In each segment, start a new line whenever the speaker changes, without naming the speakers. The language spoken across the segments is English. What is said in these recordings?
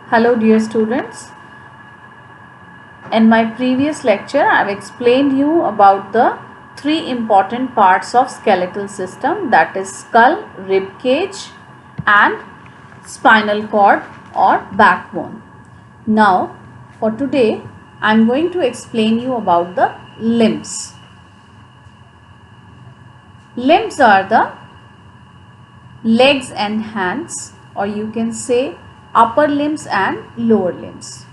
Hello dear students. In my previous lecture I have explained you about the three important parts of skeletal system, that is skull, rib cage and spinal cord or backbone. Now for today I am going to explain you about the limbs. Limbs are the legs and hands, or you can say upper limbs and lower limbs.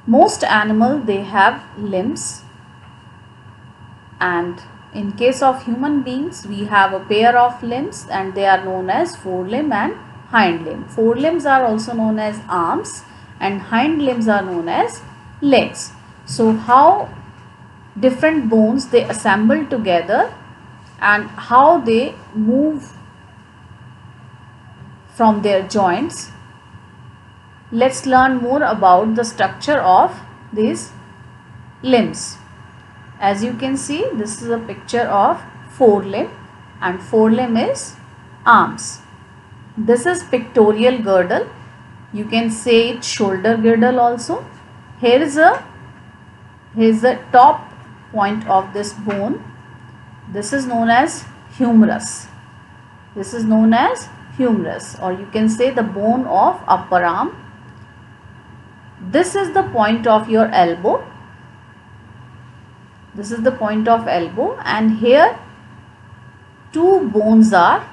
Most animals they have limbs, and in case of human beings we have a pair of limbs and they are known as forelimb and hind limb. Forelimbs are also known as arms and hind limbs are known as legs. So how different bones they assemble together and how they move from their joints. Let's learn more about the structure of these limbs. As you can see, this is a picture of forelimb and forelimb is arms. This is pectoral girdle. You can say it shoulder girdle also. Here is the top point of this bone. This is known as humerus. This is known as humerus, or you can say the bone of upper arm. This is the point of your elbow. This is the point of elbow, and here two bones are.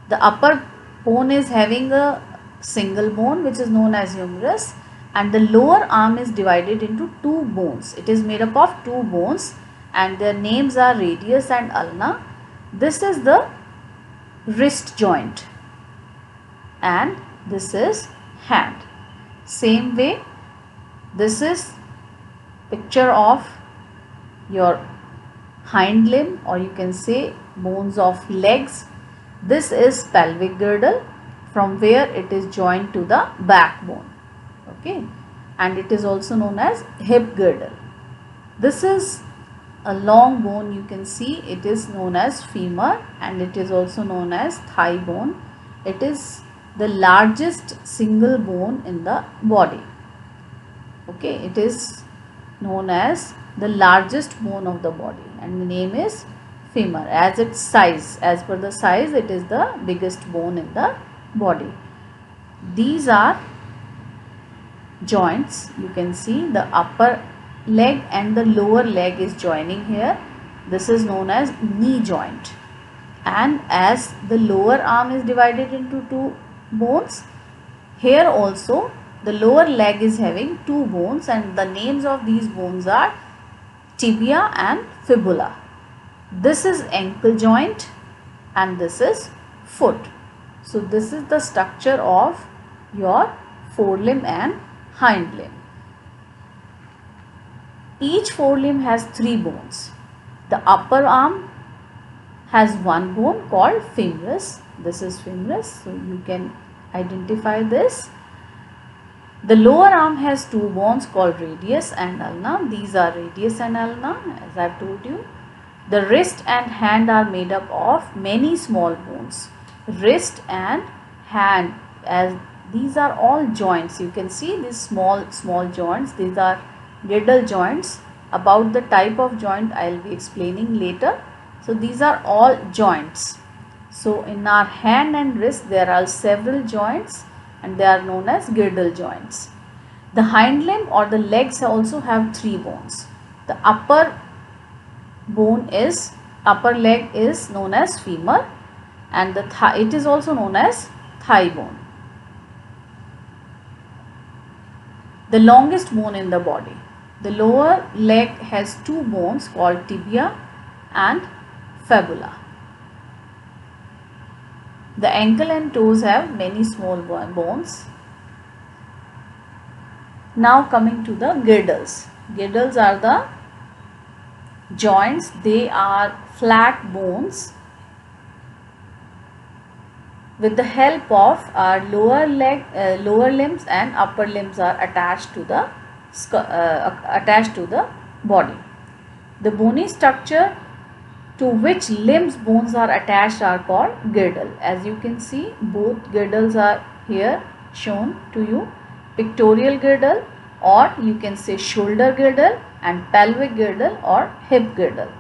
The upper bone is having a single bone which is known as humerus, and the lower arm is divided into two bones. It is made up of two bones and their names are radius and ulna. This is the wrist joint and this is hand. Same way, this is picture of your hind limb, or you can say bones of legs. This is pelvic girdle from where it is joined to the backbone. Okay, and it is also known as hip girdle. This is a long bone, you can see it is known as femur and it is also known as thigh bone. It is the largest single bone in the body. Okay, it is known as the largest bone of the body and the name is femur. As its size, as per the size, it is the biggest bone in the body. These are joints. You can see the upper leg and the lower leg is joining here. This is known as knee joint, and as the lower arm is divided into two bones, here also the lower leg is having two bones and the names of these bones are tibia and fibula. This is ankle joint and this is foot. So this is the structure of your forelimb and hind limb. Each forelimb has three bones. The upper arm has one bone called femurus. This is femurus, so you can identify this. The lower arm has two bones called radius and ulna. These are radius and ulna, as I have told you. The wrist and hand are made up of many small bones. Wrist and hand, as these are all joints. You can see these small joints. These are girdle joints. About the type of joint I will be explaining later. So these are all joints. So in our hand and wrist there are several joints and they are known as girdle joints. The hind limb or the legs also have three bones. The upper leg is known as femur and the it is also known as thigh bone. The longest bone in the body. The lower leg has two bones called tibia and fibula. The ankle and toes have many small bones. Now coming to the girdles. Girdles are the joints. They are flat bones. With the help of our lower limbs and upper limbs are attached to the body. The bony structure to which limbs bones are attached are called girdle. As you can see, both girdles are here shown to you, pectoral girdle, or you can say shoulder girdle, and pelvic girdle or hip girdle.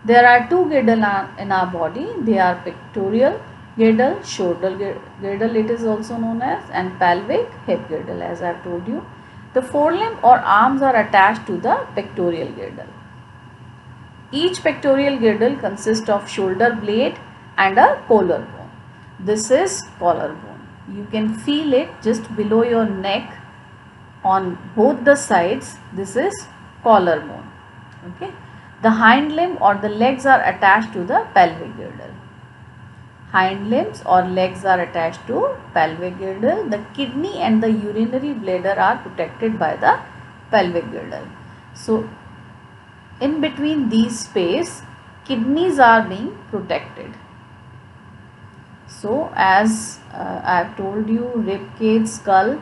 There are two girdle in our body. They are pectoral girdle, shoulder girdle it is also known as, and pelvic hip girdle as I have told you. The forelimb or arms are attached to the pectoral girdle. Each pectoral girdle consists of shoulder blade and a collarbone. This is collarbone. You can feel it just below your neck on both the sides. This is collarbone. Okay. The hind limb or the legs are attached to the pelvic girdle. Hind limbs or legs are attached to pelvic girdle. The kidney and the urinary bladder are protected by the pelvic girdle. So, in between these space, kidneys are being protected. So, as I have told you, rib cage, skull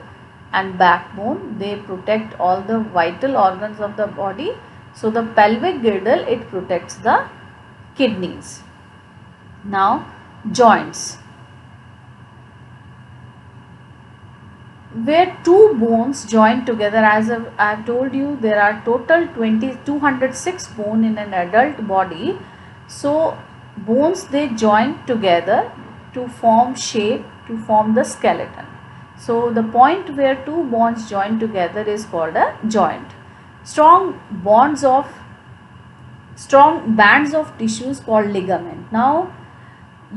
and backbone, they protect all the vital organs of the body. So, the pelvic girdle, it protects the kidneys. Now, joints. Where two bones join together, as I have told you, there are total 206 bones in an adult body. So, bones, they join together to form shape, to form the skeleton. So, the point where two bones join together is called a joint. Strong bands of tissues called ligament. Now,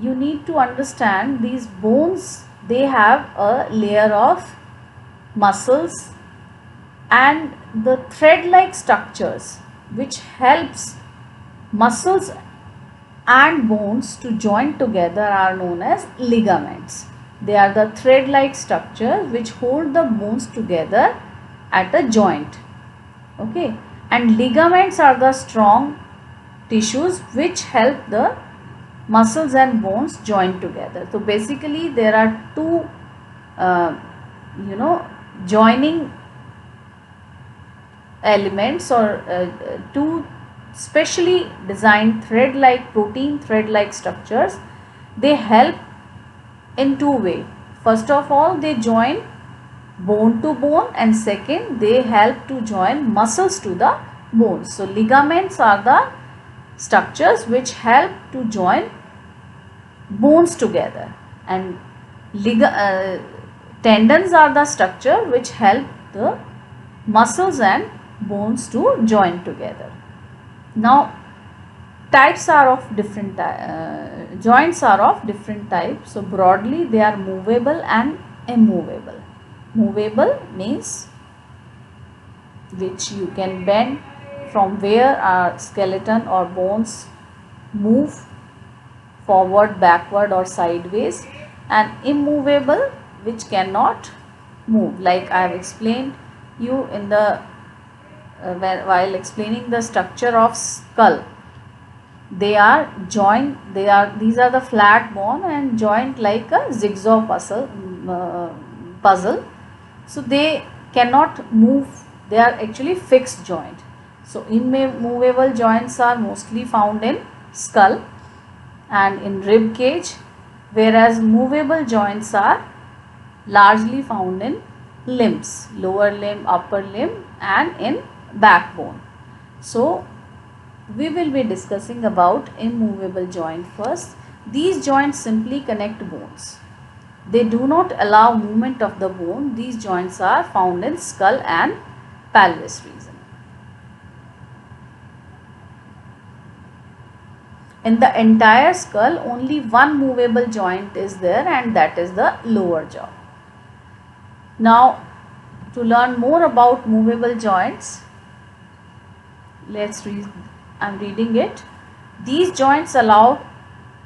you need to understand these bones, they have a layer of muscles and the thread-like structures which helps muscles and bones to join together are known as ligaments. They are the thread-like structures which hold the bones together at a joint. Okay, and ligaments are the strong tissues which help the muscles and bones join together. So basically there are two joining elements or two specially designed protein thread-like structures. They help in two ways. First of all, they join bone to bone, and second, they help to join muscles to the bones. So ligaments are the structures which help to join bones together, and tendons are the structure which help the muscles and bones to join together. Now, types are of different joints are of different types. So broadly, they are movable and immovable. Movable means which you can bend, from where our skeleton or bones move forward, backward or sideways, and immovable which cannot move, like I have explained you in the while explaining the structure of skull. They are joined, these are the flat bone and joint like a jigsaw puzzle. So they cannot move, they are actually fixed joint. So immovable joints are mostly found in skull and in rib cage, whereas movable joints are largely found in limbs, lower limb, upper limb and in backbone. So we will be discussing about immovable joint first. These joints simply connect bones. They do not allow movement of the bone. These joints are found in skull and pelvis region. In the entire skull, only one movable joint is there, and that is the lower jaw. Now, to learn more about movable joints, let's read. I am reading it. These joints allow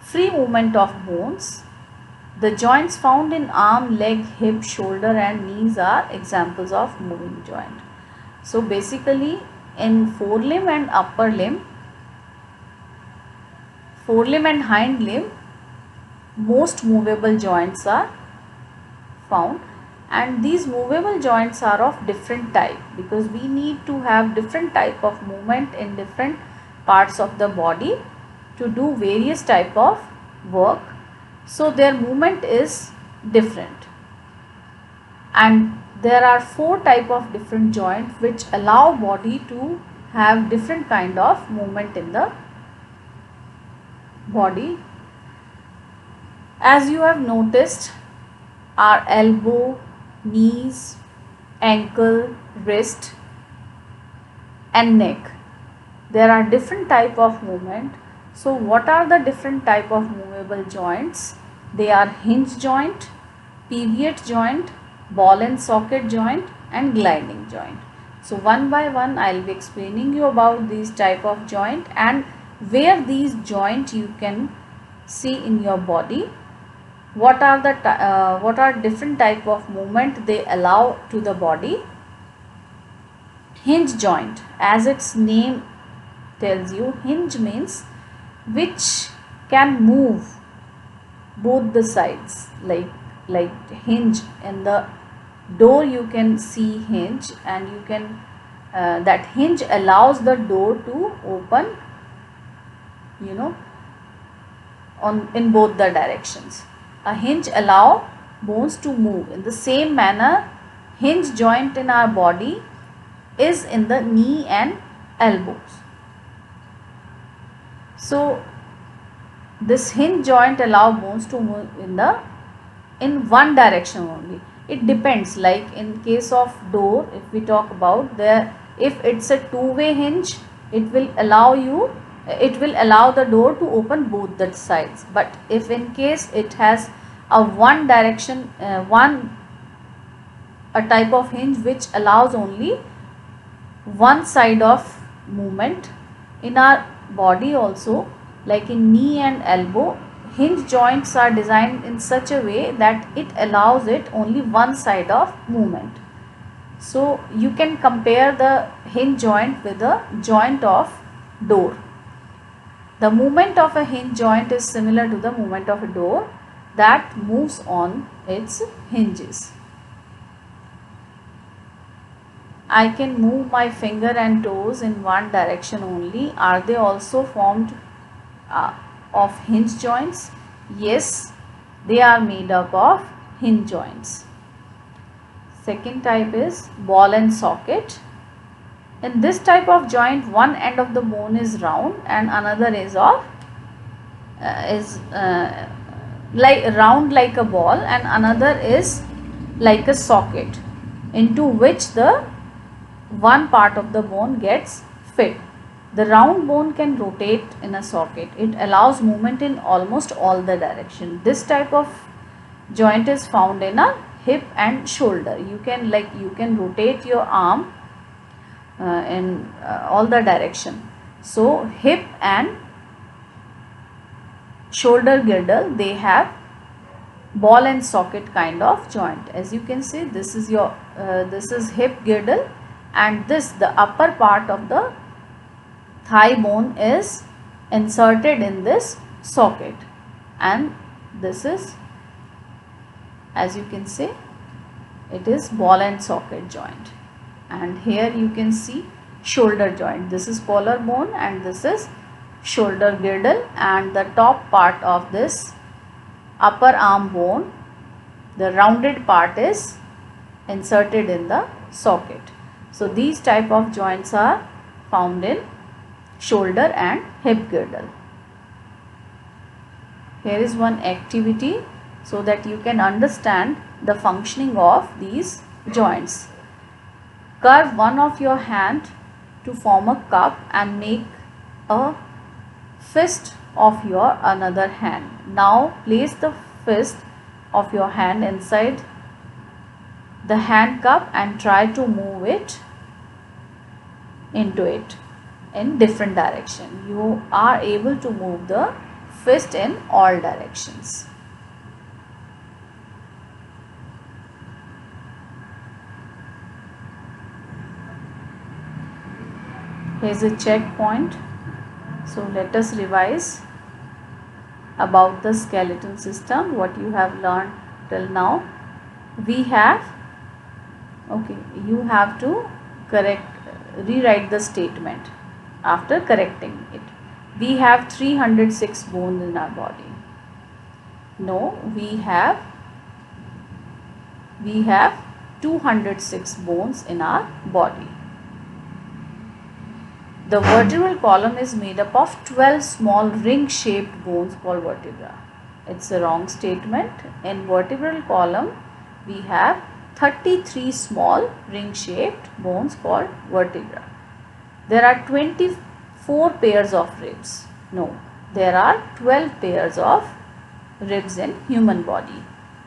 free movement of bones. The joints found in arm, leg, hip, shoulder and knees are examples of moving joint. So basically in forelimb and upper limb, forelimb and hind limb, most movable joints are found, and these movable joints are of different type because we need to have different type of movement in different parts of the body to do various type of work. So their movement is different. and there are 4 type of different joints which allow body to have different kind of movement in the body. As you have noticed, our elbow, knees, ankle, wrist and neck, there are different type of movement. So what are the different type of movable joints? They are hinge joint, pivot joint, ball and socket joint and gliding joint. So one by one I will be explaining you about these type of joint and where these joint you can see in your body. What are different type of movement they allow to the body. Hinge joint, as its name tells you, hinge means which can move both the sides, like hinge in the door. You can see hinge, and you can that hinge allows the door to open, you know, in both the directions. A hinge allow bones to move. In the same manner, hinge joint in our body is in the knee and elbows. So this hinge joint allow bones to move in one direction only. It depends, like in case of door, if we talk about there, if it's a two-way hinge, it will allow the door to open both the sides. But if in case it has a one direction, a type of hinge which allows only one side of movement. In our body also, like in knee and elbow, hinge joints are designed in such a way that it allows it only one side of movement. So you can compare the hinge joint with the joint of door. The movement of a hinge joint is similar to the movement of a door that moves on its hinges. I can move my finger and toes in one direction only. Are they also formed of hinge joints? Yes, they are made up of hinge joints. Second type is ball and socket. In this type of joint, one end of the bone is round and another is like round like a ball, and another is like a socket into which the one part of the bone gets fit. The round bone can rotate in a socket. It allows movement in almost all the direction. This type of joint is found in a hip and shoulder. You can rotate your arm in all the direction. So hip and shoulder girdle, they have ball and socket kind of joint. As you can see, this is hip girdle, and the upper part of the thigh bone is inserted in this socket, and this is, as you can see, it is ball and socket joint. And here you can see shoulder joint. This is collarbone and this is shoulder girdle, and the top part of this upper arm bone, the rounded part, is inserted in the socket. So these type of joints are found in shoulder and hip girdle. Here is one activity so that you can understand the functioning of these joints. Curve one of your hand to form a cup and make a fist of your another hand. Now place the fist of your hand inside the hand cup and try to move it into it in different direction. You are able to move the fist in all directions. Here is a checkpoint. So let us revise about the skeleton system, what you have learned till now. We have, you have to rewrite the statement after correcting it. We have 306 bones in our body. No, we have 206 bones in our body. The vertebral column is made up of 12 small ring-shaped bones called vertebra. It's a wrong statement. In vertebral column, we have 33 small ring-shaped bones called vertebra. There are 24 pairs of ribs. No, there are 12 pairs of ribs in human body.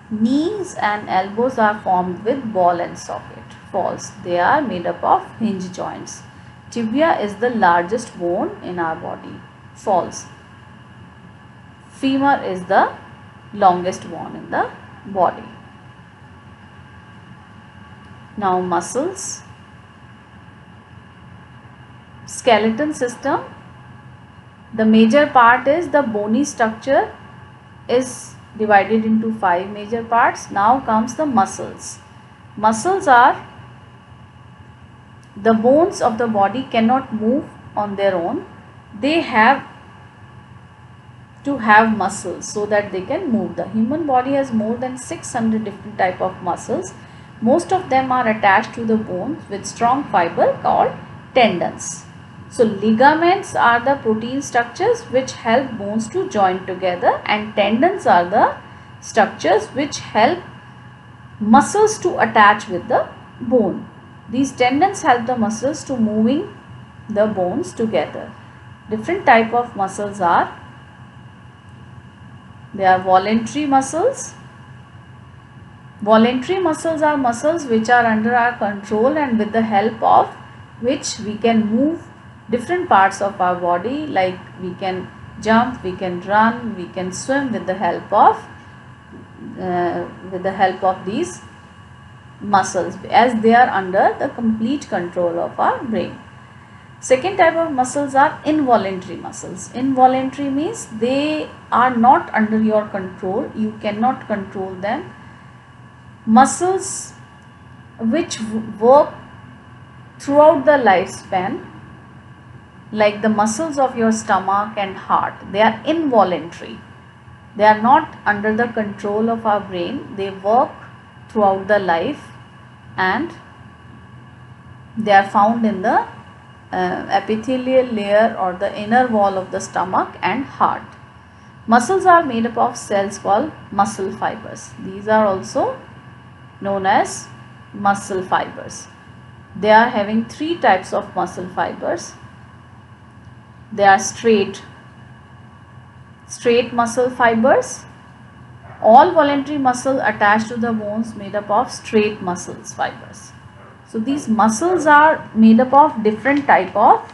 Knees and elbows are formed with ball and socket. False. They are made up of hinge joints. Tibia is the largest bone in our body. False. Femur is the longest bone in the body. Now muscles. Skeleton system. The major part is the bony structure is divided into 5 major parts. Now comes the muscles. Muscles are the bones of the body cannot move on their own. They have to have muscles so that they can move. The human body has more than 600 different type of muscles. Most of them are attached to the bones with strong fiber called tendons. So ligaments are the protein structures which help bones to join together, and tendons are the structures which help muscles to attach with the bone. These tendons help the muscles to moving the bones together. Different type of muscles are, they are voluntary muscles. Voluntary muscles are muscles which are under our control and with the help of which we can move different parts of our body, like we can jump, we can run, we can swim with the help of these muscles, as they are under the complete control of our brain. Second type of muscles are involuntary muscles. Involuntary means they are not under your control, you cannot control them. Muscles which work throughout the lifespan, like the muscles of your stomach and heart, they are involuntary. They are not under the control of our brain. They work throughout the life and they are found in the epithelial layer or the inner wall of the stomach and heart. Muscles are made up of cells called muscle fibers. These are also known as muscle fibers. They are having 3 types of muscle fibers. They are straight muscle fibers. All voluntary muscle attached to the bones made up of straight muscles fibers. So these muscles are made up of different type of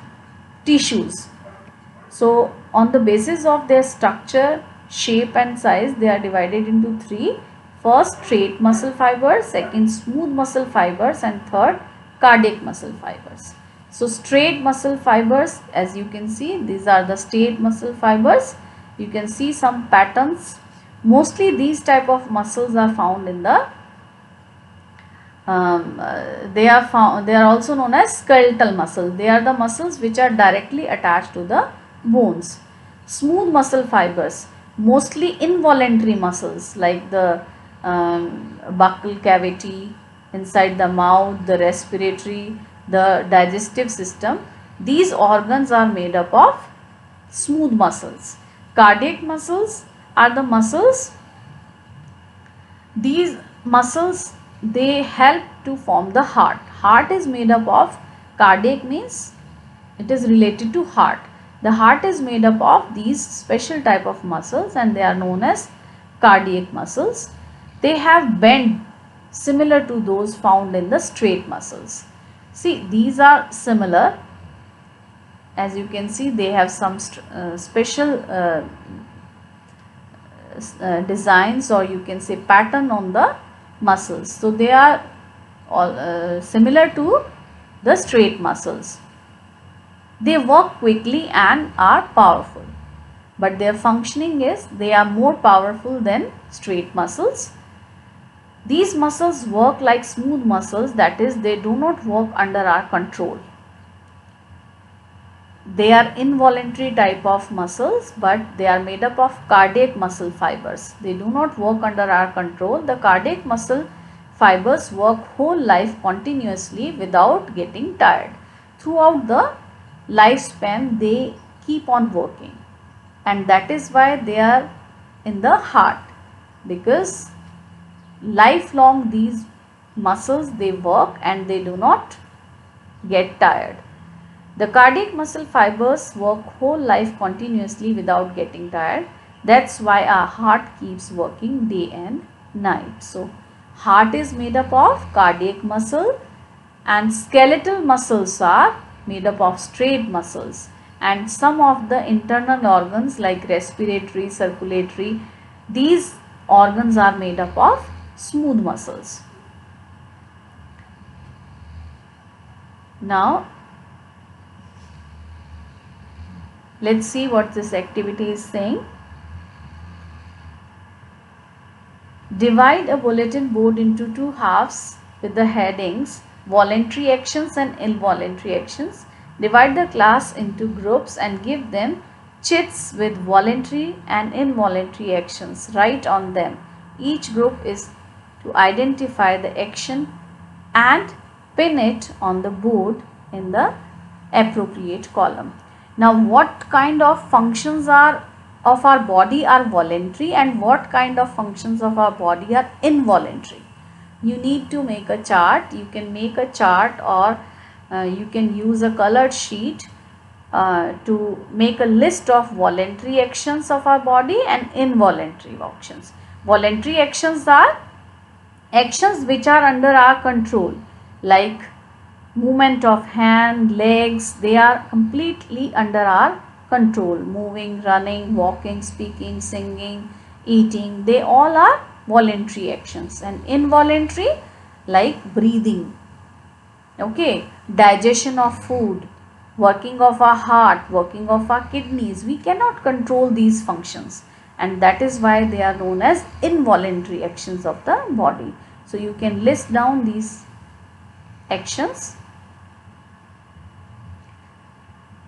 tissues. So on the basis of their structure, shape and size, they are divided into 3. First, straight muscle fibers, second, smooth muscle fibers, and third, cardiac muscle fibers. So straight muscle fibers, as you can see, these are the straight muscle fibers. You can see some patterns. Mostly these type of muscles are found in the they are also known as skeletal muscles. They are the muscles which are directly attached to the bones. Smooth muscle fibers, mostly involuntary muscles like the buccal cavity, inside the mouth, the respiratory, the digestive system. These organs are made up of smooth muscles. Cardiac muscles are the muscles. These muscles, they help to form the heart. Heart is made up of, cardiac means it is related to heart. The heart is made up of these special type of muscles and they are known as cardiac muscles. They have bend similar to those found in the straight muscles. See, these are similar. As you can see, they have some special designs, or you can say pattern on the muscles. So they are all similar to the straight muscles. They work quickly and are powerful, but their functioning is they are more powerful than straight muscles. These muscles work like smooth muscles, that is, they do not work under our control. They are involuntary type of muscles, but they are made up of cardiac muscle fibers. They do not work under our control. The cardiac muscle fibers work whole life continuously without getting tired. Throughout the lifespan they keep on working, and that is why they are in the heart, because lifelong these muscles they work and they do not get tired. The cardiac muscle fibers work whole life continuously without getting tired. That's why our heart keeps working day and night. So heart is made up of cardiac muscle, and skeletal muscles are made up of straight muscles, and some of the internal organs like respiratory, circulatory, these organs are made up of smooth muscles. Now let's see what this activity is saying. Divide a bulletin board into two halves with the headings voluntary actions and involuntary actions. Divide the class into groups and give them chits with voluntary and involuntary actions. Write on them. Each group is to identify the action and pin it on the board in the appropriate column. Now, what kind of functions of our body are voluntary and what kind of functions of our body are involuntary? You need to make a chart. You can make a chart, or you can use a colored sheet to make a list of voluntary actions of our body and involuntary actions. Voluntary actions are actions which are under our control, like movement of hand, legs, they are completely under our control. Moving, running, walking, speaking, singing, eating, they all are voluntary actions. And involuntary, like breathing, okay, digestion of food, working of our heart, working of our kidneys, we cannot control these functions, and that is why they are known as involuntary actions of the body. So you can list down these actions.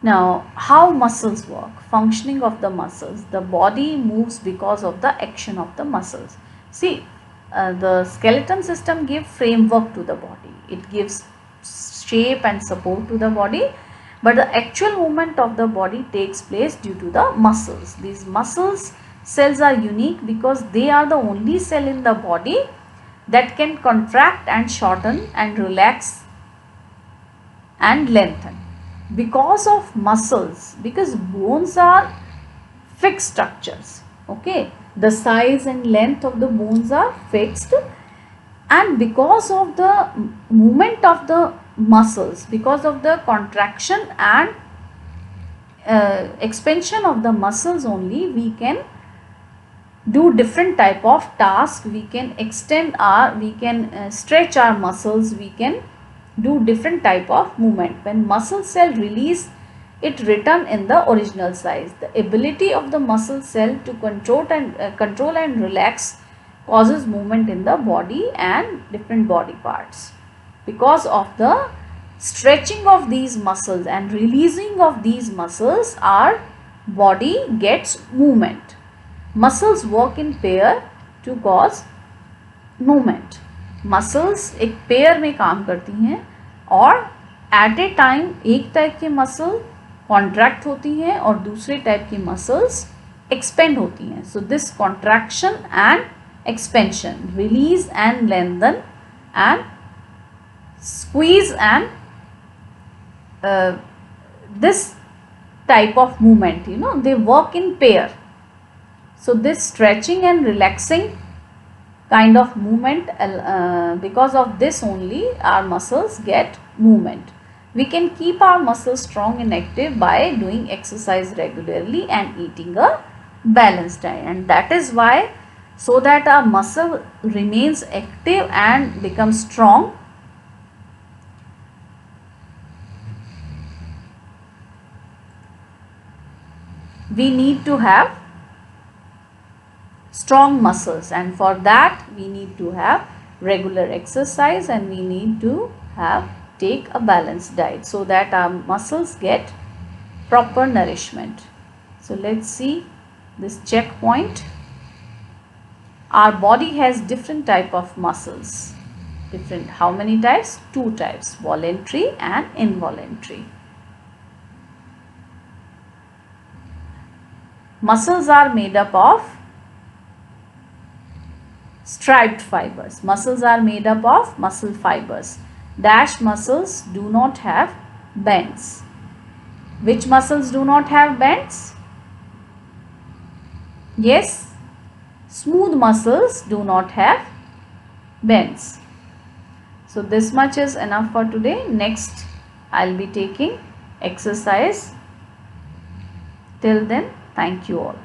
Now, how muscles work? Functioning of the muscles. The body moves because of the action of the muscles. See, the skeleton system gives framework to the body. It gives shape and support to the body, but the actual movement of the body takes place due to the muscles. These muscles cells are unique because they are the only cell in the body that can contract and shorten and relax and lengthen. Because of muscles, because bones are fixed structures, okay, the size and length of the bones are fixed, and because of the movement of the muscles, because of the contraction and expansion of the muscles only, we can do different type of tasks. We can stretch our muscles, we can do different type of movement. When muscle cell release, it return in the original size. The ability of the muscle cell to control and relax causes movement in the body and different body parts. Because of the stretching of these muscles and releasing of these muscles, our body gets movement. Muscles work in pair to cause movement. Muscles एक pair में काम करती हैं और eight ए time एक type के muscle contract होती हैं और दूसरे टाइप की मसल्स एक्सपेंड होती हैं. So this contraction and expansion, release and lengthen and squeeze and this type of movement, they work in pair. So this stretching and relaxing kind of movement, because of this only our muscles get movement. We can keep our muscles strong and active by doing exercise regularly and eating a balanced diet, and that is why, so that our muscle remains active and becomes strong, we need to have strong muscles, and for that we need to have regular exercise and we need to take a balanced diet so that our muscles get proper nourishment. So let's see this checkpoint. Our body has different type of muscles. different. How many types? Two types, voluntary and involuntary. Muscles are made up of striped fibers. Muscles are made up of muscle fibers. Dash muscles do not have bends. Which muscles do not have bends? Yes, smooth muscles do not have bends. So this much is enough for today. Next I'll be taking exercise. Till then, thank you all.